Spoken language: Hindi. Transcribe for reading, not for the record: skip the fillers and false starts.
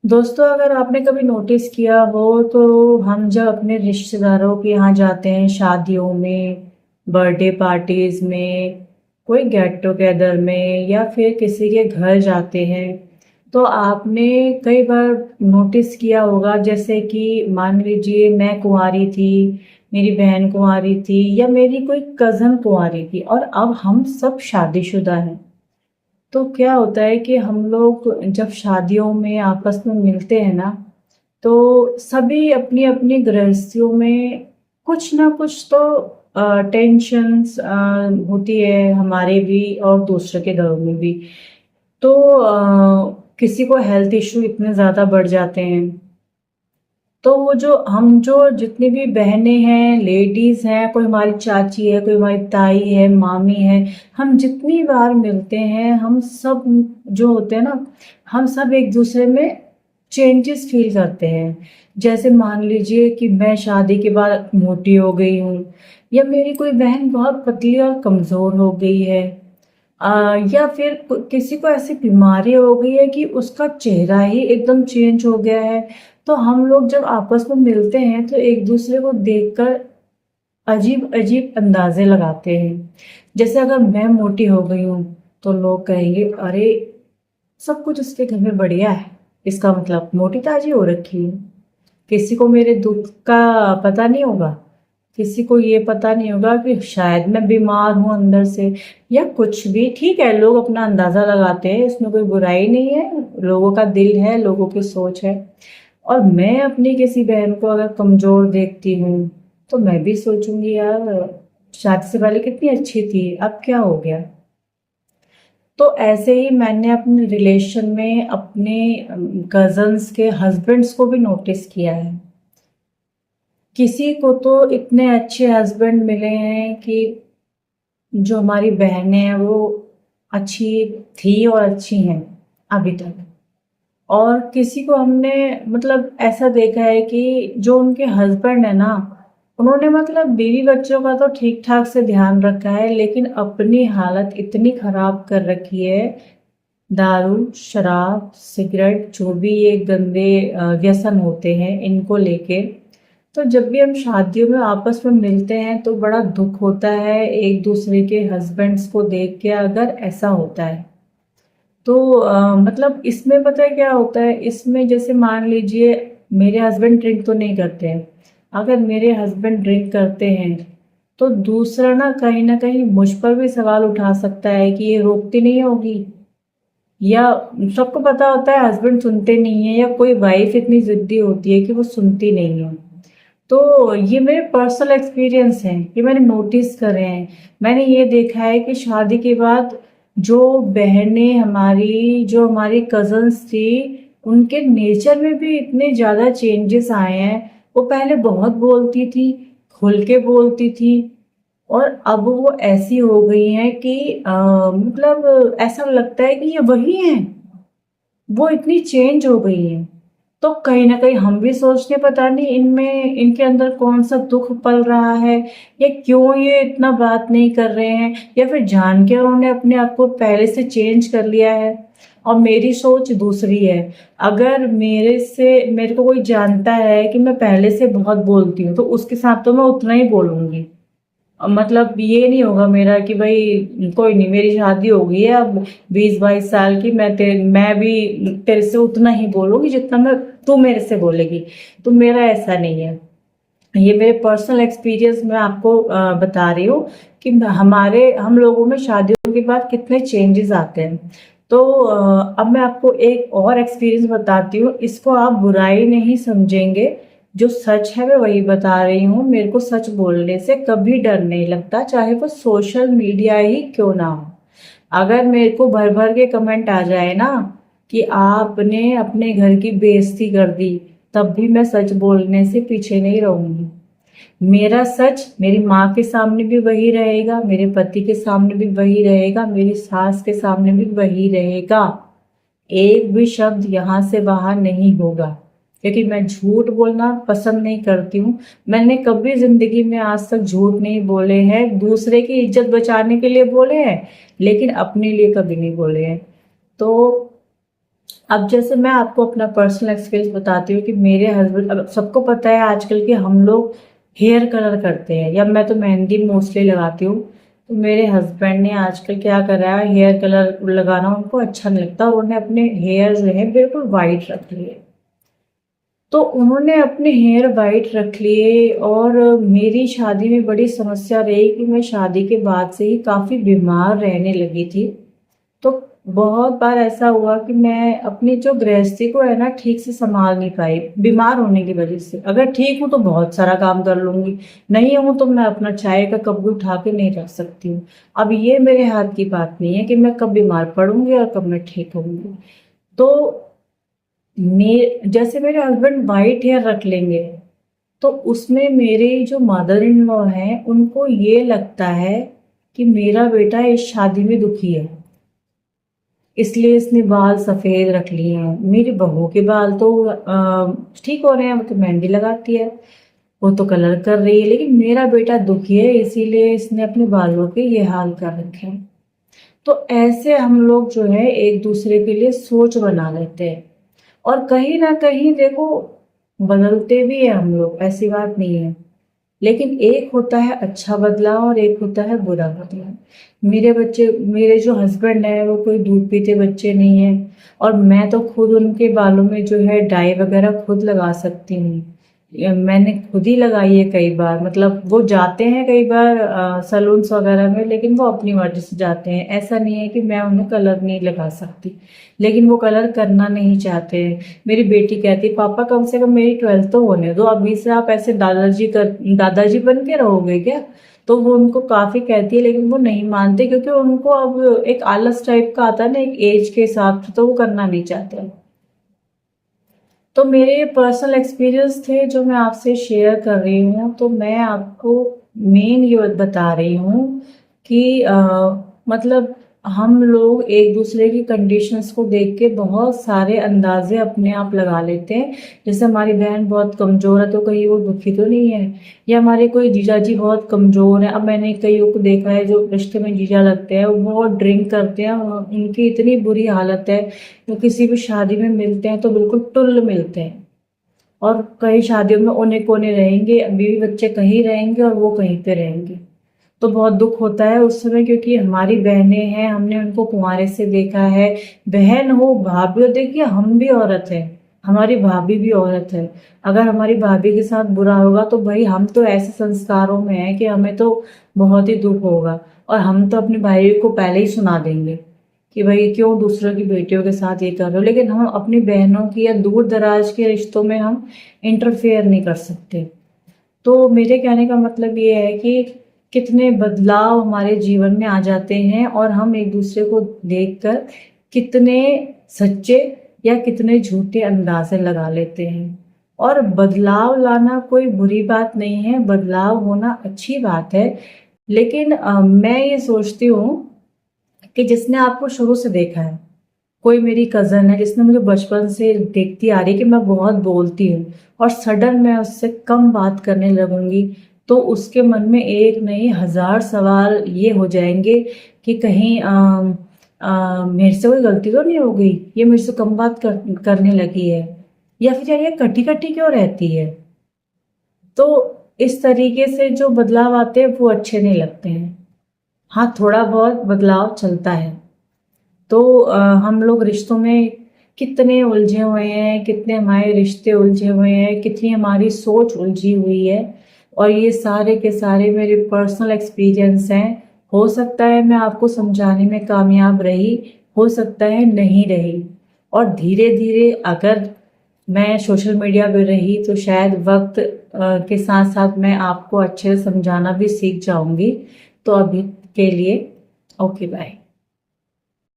दोस्तों, अगर आपने कभी नोटिस किया हो तो हम जब अपने रिश्तेदारों के यहाँ जाते हैं, शादियों में, बर्थडे पार्टीज में, कोई गेट टुगेदर में या फिर किसी के घर जाते हैं, तो आपने कई बार नोटिस किया होगा। जैसे कि मान लीजिए मैं कुंवारी थी, मेरी बहन कुंवारी थी या मेरी कोई कज़न कुंवारी थी और अब हम सब शादीशुदा हैं। तो क्या होता है कि हम लोग जब शादियों में आपस में मिलते हैं ना, तो सभी अपनी अपनी गृहस्थियों में कुछ ना कुछ तो टेंशन्स होती है, हमारे भी और दूसरे के घरों में भी। तो किसी को हेल्थ इशू इतने ज़्यादा बढ़ जाते हैं। तो वो जो जितनी भी बहनें हैं, लेडीज हैं, कोई हमारी चाची है, कोई हमारी ताई है, मामी है, हम जितनी बार मिलते हैं, हम सब जो होते हैं ना, हम सब एक दूसरे में चेंजेस फील करते हैं। जैसे मान लीजिए कि मैं शादी के बाद मोटी हो गई हूँ, या मेरी कोई बहन बहुत पतली और कमजोर हो गई है, या फिर किसी को ऐसी बीमारी हो गई है कि उसका चेहरा ही एकदम चेंज हो गया है। तो हम लोग जब आपस में मिलते हैं तो एक दूसरे को देखकर अजीब अजीब अंदाजे लगाते हैं। जैसे अगर मैं मोटी हो गई हूँ तो लोग कहेंगे, अरे सब कुछ उसके घर में बढ़िया है, इसका मतलब मोटी ताजी हो रखी है। किसी को मेरे दुख का पता नहीं होगा, किसी को ये पता नहीं होगा कि शायद मैं बीमार हूं अंदर से, या कुछ भी। ठीक है, लोग अपना अंदाजा लगाते हैं, इसमें कोई बुराई नहीं है, लोगों का दिल है, लोगों की सोच है। और मैं अपनी किसी बहन को अगर कमजोर देखती हूँ तो मैं भी सोचूंगी, यार शादी से पहले कितनी अच्छी थी, अब क्या हो गया। तो ऐसे ही मैंने अपने रिलेशन में अपने कजन्स के हस्बैंड्स को भी नोटिस किया है। किसी को तो इतने अच्छे हस्बैंड मिले हैं कि जो हमारी बहनें हैं वो अच्छी थी और अच्छी हैं अभी तक। और किसी को हमने मतलब ऐसा देखा है कि जो उनके हस्बैंड है ना, उन्होंने मतलब बीवी बच्चों का तो ठीक ठाक से ध्यान रखा है, लेकिन अपनी हालत इतनी खराब कर रखी है, दारू, शराब, सिगरेट, जो भी ये गंदे व्यसन होते हैं, इनको लेके। तो जब भी हम शादियों में आपस में मिलते हैं तो बड़ा दुख होता है एक दूसरे के हस्बैंड्स को देख के, अगर ऐसा होता है तो मतलब इसमें पता है क्या होता है। इसमें जैसे मान लीजिए मेरे हस्बैंड ड्रिंक तो नहीं करते हैं, अगर मेरे हस्बैंड ड्रिंक करते हैं तो दूसरा ना कहीं मुझ पर भी सवाल उठा सकता है कि ये रोकती नहीं होगी, या सबको पता होता है हस्बैंड सुनते नहीं है, या कोई वाइफ इतनी जिद्दी होती है कि वो सुनती नहीं है। तो ये मेरे पर्सनल एक्सपीरियंस हैं, ये मैंने नोटिस करे हैं। मैंने ये देखा है कि शादी के बाद जो बहनें हमारी, जो हमारी कजन्स थी, उनके नेचर में भी इतने ज़्यादा चेंजेस आए हैं। वो पहले बहुत बोलती थी, खुल के बोलती थी, और अब वो ऐसी हो गई हैं कि मतलब ऐसा लगता है कि ये वही हैं, वो इतनी चेंज हो गई हैं। तो कहीं ना कहीं हम भी सोचते, पता नहीं इनमें, इनके अंदर कौन सा दुख पल रहा है, या क्यों ये इतना बात नहीं कर रहे हैं, या फिर जान के उन्होंने अपने आप को पहले से चेंज कर लिया है। और मेरी सोच दूसरी है। अगर मेरे को कोई जानता है कि मैं पहले से बहुत बोलती हूँ तो उसके साथ तो मैं उतना ही बोलूंगी। मतलब ये नहीं होगा मेरा कि भाई कोई नहीं, मेरी शादी हो गई है अब 20-22 साल की, मैं भी तेरे से उतना ही बोलूंगी जितना मैं तू मेरे से बोलेगी। तो मेरा ऐसा नहीं है। ये मेरे पर्सनल एक्सपीरियंस मैं आपको बता रही हूँ कि हम लोगों में शादियों के बाद कितने चेंजेस आते हैं। तो अब मैं आपको एक और एक्सपीरियंस बताती हूँ, इसको आप बुराई नहीं समझेंगे, जो सच है मैं वही बता रही हूँ। मेरे को सच बोलने से कभी डर नहीं लगता, चाहे वो सोशल मीडिया ही क्यों ना हो। अगर मेरे को भर भर के कमेंट आ जाए ना कि आपने अपने घर की बेइज्जती कर दी, तब भी मैं सच बोलने से पीछे नहीं रहूंगी। मेरा सच मेरी माँ के सामने भी वही रहेगा, मेरे पति के सामने भी वही रहेगा, मेरी सास के सामने भी वही रहेगा। एक भी शब्द यहाँ से बाहर नहीं होगा, क्योंकि मैं झूठ बोलना पसंद नहीं करती हूँ। मैंने कभी जिंदगी में आज तक झूठ नहीं बोले हैं, दूसरे की इज्जत बचाने के लिए बोले हैं, लेकिन अपने लिए कभी नहीं बोले हैं। तो अब जैसे मैं आपको अपना पर्सनल एक्सपीरियंस बताती हूँ कि मेरे हस्बैंड, अब सबको पता है आजकल के हम लोग हेयर कलर करते हैं, या मैं तो मेहंदी मोस्टली लगाती हूँ। तो मेरे हस्बैंड ने आजकल क्या करा है, हेयर कलर लगाना उनको अच्छा नहीं लगता, और उन्होंने अपने हेयर जो है बिल्कुल वाइट रख लिए। तो उन्होंने अपने हेयर वाइट रख लिए, और मेरी शादी में बड़ी समस्या रही कि मैं शादी के बाद से ही काफ़ी बीमार रहने लगी थी। तो बहुत बार ऐसा हुआ कि मैं अपनी जो गृहस्थी को है ना ठीक से संभाल नहीं पाई बीमार होने की वजह से। अगर ठीक हूँ तो बहुत सारा काम कर लूंगी, नहीं हूँ तो मैं अपना चाय का कप भी उठा के नहीं रख सकती हूँ। अब ये मेरे हाथ की बात नहीं है कि मैं कब बीमार पड़ूंगी और कब मैं ठीक होंगी। तो जैसे मेरे हस्बैंड वाइट हेयर रख लेंगे, तो उसमें मेरे जो मदर इन लॉ हैं उनको ये लगता है कि मेरा बेटा इस शादी में दुखी है, इसलिए इसने बाल सफ़ेद रख लिए हैं। मेरी बहू के बाल तो ठीक हो रहे हैं, वो तो मेहंदी लगाती है, वो तो कलर कर रही है, लेकिन मेरा बेटा दुखी है इसीलिए इसने अपने बालों के ये हाल कर रखे हैं। तो ऐसे हम लोग जो है एक दूसरे के लिए सोच बना लेते हैं, और कहीं ना कहीं देखो बदलते भी हैं हम लोग, ऐसी बात नहीं है। लेकिन एक होता है अच्छा बदलाव और एक होता है बुरा बदलाव। मेरे जो हस्बैंड है वो कोई दूध पीते बच्चे नहीं है, और मैं तो खुद उनके बालों में जो है डाई वगैरह खुद लगा सकती हूँ। मैंने खुद ही लगाई है कई बार, मतलब वो जाते हैं कई बार सलून्स वगैरह में, लेकिन वो अपनी मर्जी से जाते हैं, ऐसा नहीं है कि मैं उन्हें कलर नहीं लगा सकती। लेकिन वो कलर करना नहीं चाहते हैं। मेरी बेटी कहती है पापा कम से कम मेरी 12th तो होने दो, अभी से आप ऐसे दादाजी बन के रहोगे क्या। तो वो उनको काफी कहती है, लेकिन वो नहीं मानते, क्योंकि उनको अब एक आलस टाइप का आता है ना एक एज के हिसाब से, तो वो करना नहीं चाहते। तो मेरे पर्सनल एक्सपीरियंस थे जो मैं आपसे शेयर कर रही हूँ। तो मैं आपको मेन ये बता रही हूँ कि मतलब हम लोग एक दूसरे की कंडीशंस को देख के बहुत सारे अंदाजे अपने आप लगा लेते हैं। जैसे हमारी बहन बहुत कमज़ोर है तो कहीं वो दुखी तो नहीं है, या हमारे कोई जीजा जी बहुत कमज़ोर है। अब मैंने कईयों को देखा है जो रिश्ते में जीजा लगते हैं, वो बहुत ड्रिंक करते हैं, उनकी इतनी बुरी हालत है, वो किसी भी शादी में मिलते हैं तो बिल्कुल टुल्ल मिलते हैं, और कई शादियों में ओने कोने रहेंगे, बीवी बच्चे कहीं रहेंगे और वो कहीं पे रहेंगे। तो बहुत दुख होता है उस समय, क्योंकि हमारी बहनें हैं, हमने उनको कुंवारे से देखा है। बहन हो भाभी हो, देखिए हम भी औरत है, हमारी भाभी भी औरत है। अगर हमारी भाभी के साथ बुरा होगा तो भाई हम तो ऐसे संस्कारों में हैं कि हमें तो बहुत ही दुख होगा, और हम तो अपने भाई को पहले ही सुना देंगे कि भाई क्यों दूसरों की बेटियों के साथ ये कर रहे हो। लेकिन हम अपनी बहनों की या दूर दराज के रिश्तों में हम इंटरफेयर नहीं कर सकते। तो मेरे कहने का मतलब ये है कि कितने बदलाव हमारे जीवन में आ जाते हैं, और हम एक दूसरे को देखकर कितने सच्चे या कितने झूठे अंदाजे लगा लेते हैं। और बदलाव लाना कोई बुरी बात नहीं है, बदलाव होना अच्छी बात है। लेकिन मैं ये सोचती हूँ कि जिसने आपको शुरू से देखा है, कोई मेरी कज़न है जिसने मुझे बचपन से देखती आ रही है कि मैं बहुत बोलती हूँ, और सडन मैं उससे कम बात करने लगूंगी, तो उसके मन में एक नहीं हजार सवाल ये हो जाएंगे कि कहीं मेरे से कोई गलती तो नहीं हो गई, ये मेरे से कम बात करने लगी है, या फिर यार ये कटी कटी क्यों रहती है। तो इस तरीके से जो बदलाव आते हैं वो अच्छे नहीं लगते हैं। हाँ, थोड़ा बहुत बदलाव चलता है। तो हम लोग रिश्तों में कितने उलझे हुए हैं, कितने हमारे रिश्ते उलझे हुए हैं, कितनी हमारी सोच उलझी हुई है, और ये सारे के सारे मेरे पर्सनल एक्सपीरियंस हैं। हो सकता है मैं आपको समझाने में कामयाब रही, हो सकता है नहीं रही, और धीरे धीरे अगर मैं सोशल मीडिया पे रही तो शायद वक्त के साथ साथ मैं आपको अच्छे से समझाना भी सीख जाऊंगी। तो अभी के लिए ओके बाय।